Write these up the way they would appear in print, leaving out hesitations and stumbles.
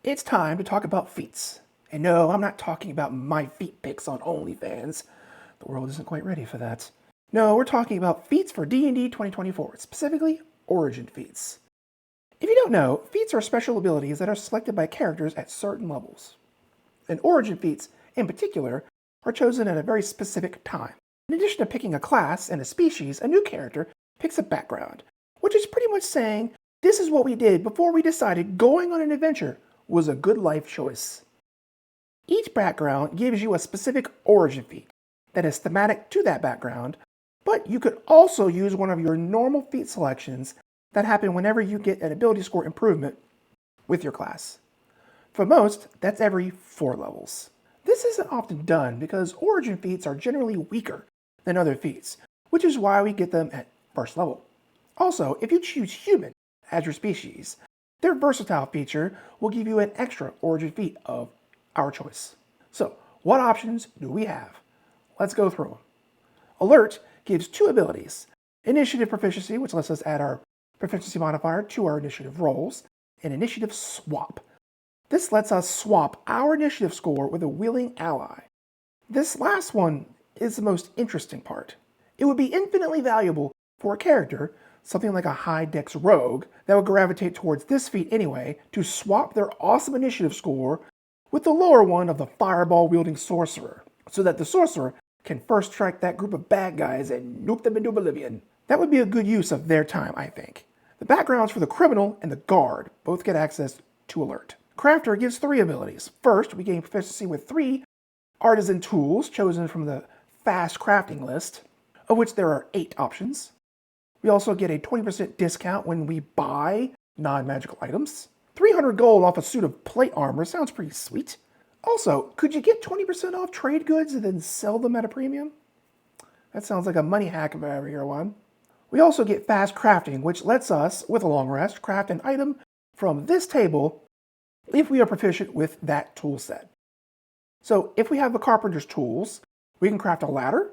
It's time to talk about feats. And no, I'm not talking about my feet pics on OnlyFans. The world isn't quite ready for that. No, we're talking about feats for D&D 2024, specifically origin feats. If you don't know, feats are special abilities that are selected by characters at certain levels. And origin feats, in particular, are chosen at a very specific time. In addition to picking a class and a species, a new character picks a background, which is pretty much saying, this is what we did before we decided going on an adventure was a good life choice. Each background gives you a specific origin feat that is thematic to that background, but you could also use one of your normal feat selections that happen whenever you get an ability score improvement with your class. For most, that's every 4 levels. This isn't often done because origin feats are generally weaker than other feats, which is why we get them at first level. Also, if you choose human as your species, their versatile feature will give you an extra origin feat of our choice. So, what options do we have? Let's go through them. Alert gives 2 abilities. Initiative Proficiency, which lets us add our proficiency modifier to our initiative rolls, and Initiative Swap. This lets us swap our initiative score with a willing ally. This last one is the most interesting part. It would be infinitely valuable for a character, something like a high dex rogue, that would gravitate towards this feat anyway, to swap their awesome initiative score with the lower one of the fireball-wielding sorcerer, so that the sorcerer can first strike that group of bad guys and nuke them into oblivion. That would be a good use of their time, I think. The backgrounds for the criminal and the guard both get access to Alert. Crafter gives 3 abilities. First, we gain proficiency with 3 artisan tools chosen from the fast crafting list, of which there are 8 options. We also get a 20% discount when we buy non-magical items. 300 gold off a suit of plate armor sounds pretty sweet. Also, could you get 20% off trade goods and then sell them at a premium? That sounds like a money hack if I ever hear one. We also get fast crafting, which lets us, with a long rest, craft an item from this table if we are proficient with that tool set. So if we have the carpenter's tools, we can craft a ladder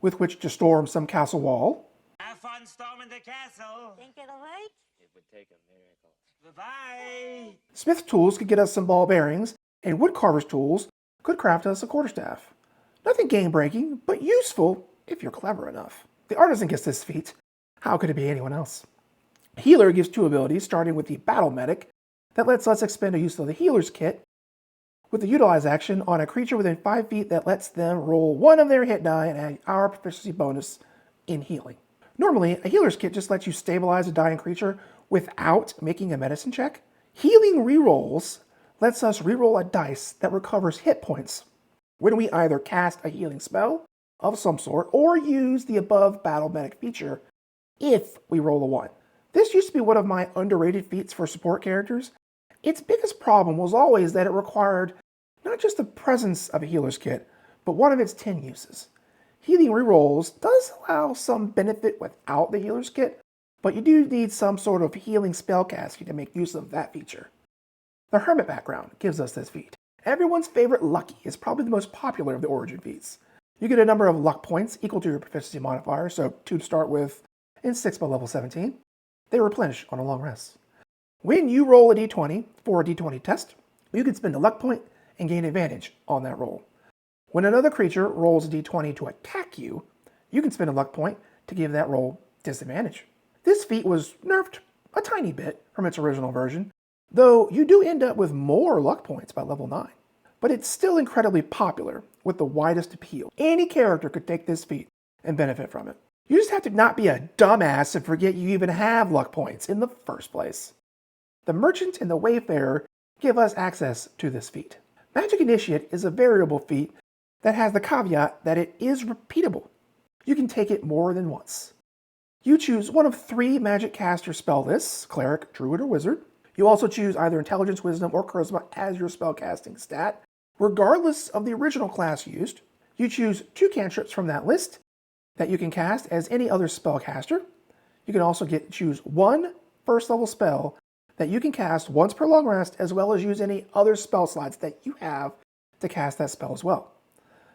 with which to storm some castle wall. Have fun storming the castle. Think it'll work? It would take a miracle. Bye-bye. Smith tools could get us some ball bearings, and woodcarver's tools could craft us a quarterstaff. Nothing game-breaking, but useful if you're clever enough. The artisan gets this feat. How could it be anyone else? Healer gives 2 abilities, starting with the Battle Medic, that lets us expend a use of the Healer's Kit with the Utilize action on a creature within 5 feet that lets them roll 1 of their hit die and add our proficiency bonus in healing. Normally, a Healer's Kit just lets you stabilize a dying creature without making a medicine check. Healing rerolls lets us reroll a dice that recovers hit points when we either cast a healing spell of some sort or use the above Battle Medic feature if we roll a 1. This used to be one of my underrated feats for support characters. Its biggest problem was always that it required not just the presence of a healer's kit, but one of its 10 uses. Healing rerolls does allow some benefit without the healer's kit, but you do need some sort of healing spellcasting to make use of that feature. The Hermit background gives us this feat. Everyone's favorite Lucky is probably the most popular of the origin feats. You get a number of luck points equal to your proficiency modifier, so 2 to start with and 6 by level 17. They replenish on a long rest. When you roll a d20 for a d20 test, you can spend a luck point and gain advantage on that roll. When another creature rolls a d20 to attack you, you can spend a luck point to give that roll disadvantage. This feat was nerfed a tiny bit from its original version, though you do end up with more luck points by level 9. But it's still incredibly popular with the widest appeal. Any character could take this feat and benefit from it. You just have to not be a dumbass and forget you even have luck points in the first place. The Merchant and the Wayfarer give us access to this feat. Magic Initiate is a variable feat that has the caveat that it is repeatable. You can take it more than once. You choose one of 3 magic caster spell lists, Cleric, Druid, or Wizard. You also choose either Intelligence, Wisdom, or Charisma as your spellcasting stat, regardless of the original class used. You choose 2 cantrips from that list that you can cast as any other spellcaster. You can also choose 1 first level spell that you can cast once per long rest, as well as use any other spell slots that you have to cast that spell as well.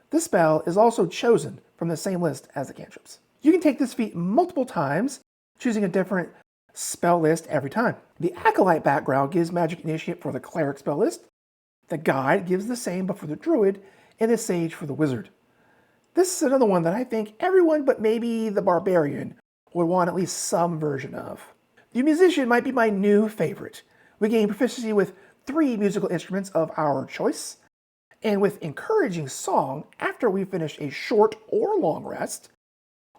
This spell is also chosen from the same list as the cantrips. You can take this feat multiple times, choosing a different spell list every time. The Acolyte background gives Magic Initiate for the Cleric spell list. The Guide gives the same but for the Druid, and the Sage for the Wizard. This is another one that I think everyone but maybe the Barbarian would want at least some version of. The Musician might be my new favorite. We gain proficiency with 3 musical instruments of our choice, and with Encouraging Song, after we finish a short or long rest,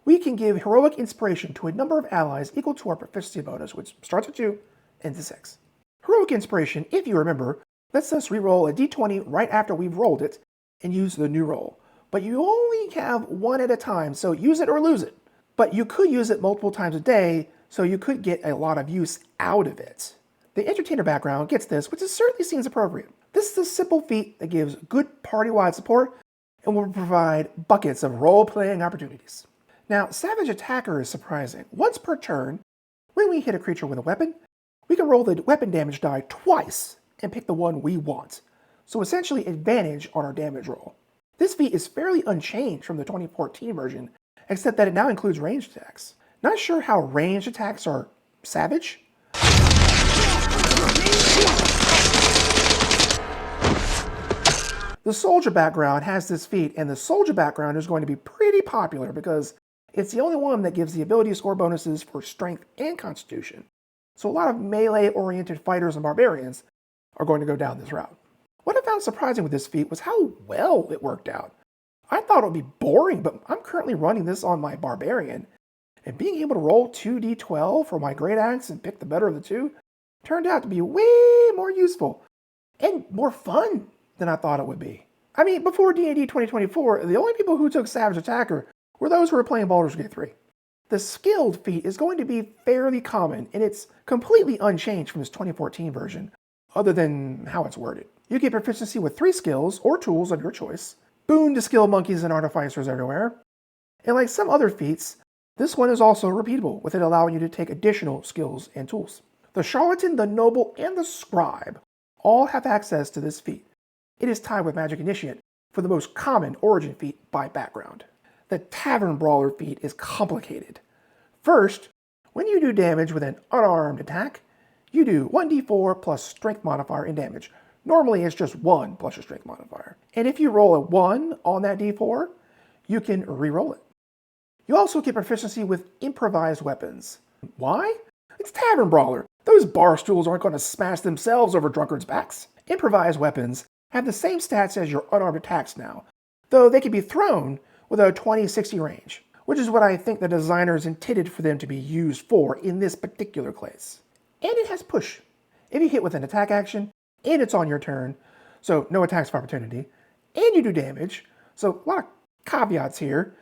we can give Heroic Inspiration to a number of allies equal to our proficiency bonus, which starts at 2 and ends at 6. Heroic Inspiration, if you remember, lets us reroll a d20 right after we've rolled it and use the new roll. But you only have 1 at a time, so use it or lose it. But you could use it multiple times a day, so you could get a lot of use out of it. The Entertainer background gets this, which certainly seems appropriate. This is a simple feat that gives good party-wide support and will provide buckets of role-playing opportunities. Now, Savage Attacker is surprising. Once per turn, when we hit a creature with a weapon, we can roll the weapon damage die twice and pick the one we want. So essentially advantage on our damage roll. This feat is fairly unchanged from the 2014 version, except that it now includes ranged attacks. Not sure how ranged attacks are savage. The Soldier background has this feat, and the Soldier background is going to be pretty popular because it's the only one that gives the ability to score bonuses for Strength and Constitution. So a lot of melee-oriented fighters and barbarians are going to go down this route. What I found surprising with this feat was how well it worked out. I thought it would be boring, but I'm currently running this on my barbarian, and being able to roll 2d12 for my great axe and pick the better of the two turned out to be way more useful and more fun than I thought it would be. I mean, before D&D 2024, the only people who took Savage Attacker were those who were playing Baldur's Gate 3. The Skilled feat is going to be fairly common, and it's completely unchanged from this 2014 version, other than how it's worded. You get proficiency with 3 skills or tools of your choice, boon to skilled monkeys and artificers everywhere, and like some other feats, this one is also repeatable, with it allowing you to take additional skills and tools. The Charlatan, the Noble, and the Scribe all have access to this feat. It is tied with Magic Initiate for the most common origin feat by background. The Tavern Brawler feat is complicated. First, when you do damage with an unarmed attack, you do 1d4 plus strength modifier in damage. Normally it's just 1 plus your strength modifier. And if you roll a 1 on that d4, you can re-roll it. You also get proficiency with improvised weapons. Why? It's Tavern Brawler. Those bar stools aren't going to smash themselves over drunkards' backs. Improvised weapons have the same stats as your unarmed attacks now, though they can be thrown with a 20-60 range, which is what I think the designers intended for them to be used for in this particular case. And it has push. If you hit with an attack action, and it's on your turn, so no attacks of opportunity, and you do damage, so a lot of caveats here,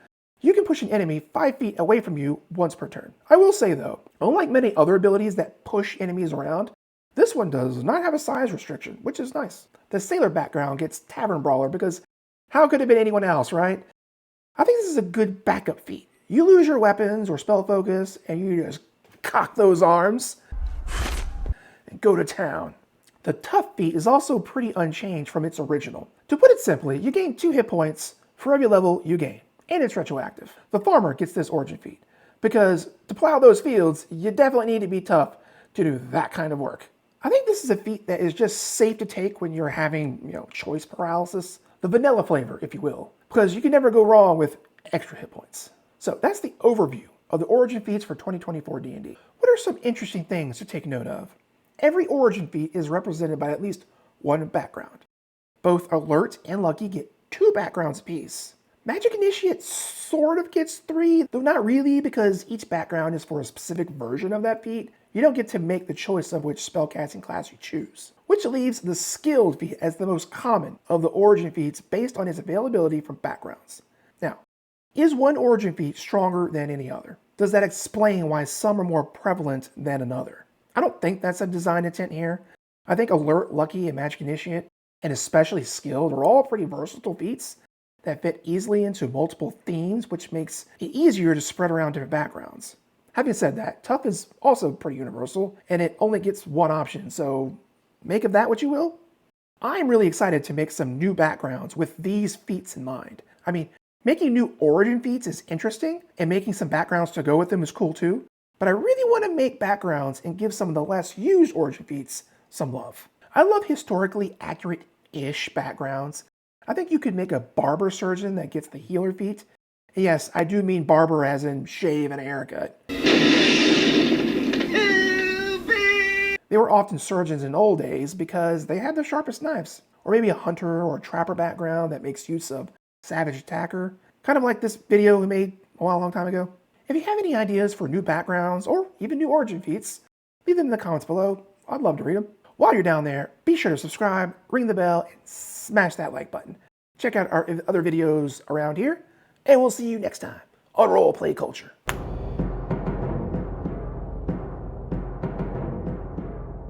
you can push an enemy 5 feet away from you once per turn. I will say though, unlike many other abilities that push enemies around, this one does not have a size restriction, which is nice. The Sailor background gets Tavern Brawler because how could it have been anyone else, right? I think this is a good backup feat. You lose your weapons or spell focus, and you just cock those arms and go to town. The Tough feat is also pretty unchanged from its original. To put it simply, you gain 2 hit points for every level you gain, and it's retroactive. The Farmer gets this origin feat, because to plow those fields, you definitely need to be tough to do that kind of work. I think this is a feat that is just safe to take when you're having, choice paralysis. The vanilla flavor, if you will, because you can never go wrong with extra hit points. So that's the overview of the origin feats for 2024 D&D. What are some interesting things to take note of? Every origin feat is represented by at least 1 background. Both Alert and Lucky get 2 backgrounds apiece. Magic Initiate sort of gets 3, though not really, because each background is for a specific version of that feat. You don't get to make the choice of which spellcasting class you choose, which leaves the Skilled feat as the most common of the origin feats based on its availability from backgrounds. Now, is one origin feat stronger than any other? Does that explain why some are more prevalent than another? I don't think that's a design intent here. I think Alert, Lucky, and Magic Initiate, and especially Skilled, are all pretty versatile feats that fit easily into multiple themes, which makes it easier to spread around different backgrounds. Having said that, Tough is also pretty universal, and it only gets 1 option, so make of that what you will. I'm really excited to make some new backgrounds with these feats in mind. I mean, making new origin feats is interesting, and making some backgrounds to go with them is cool too, but I really want to make backgrounds and give some of the less used origin feats some love. I love historically accurate-ish backgrounds. I think you could make a barber surgeon that gets the healer feat. Yes, I do mean barber as in shave and a haircut. They were often surgeons in old days because they had the sharpest knives. Or maybe a hunter or a trapper background that makes use of savage attacker. Kind of like this video we made a long time ago. If you have any ideas for new backgrounds or even new origin feats, leave them in the comments below. I'd love to read them. While you're down there, be sure to subscribe, ring the bell, and smash that like button. Check out our other videos around here, and we'll see you next time on Roleplay Culture.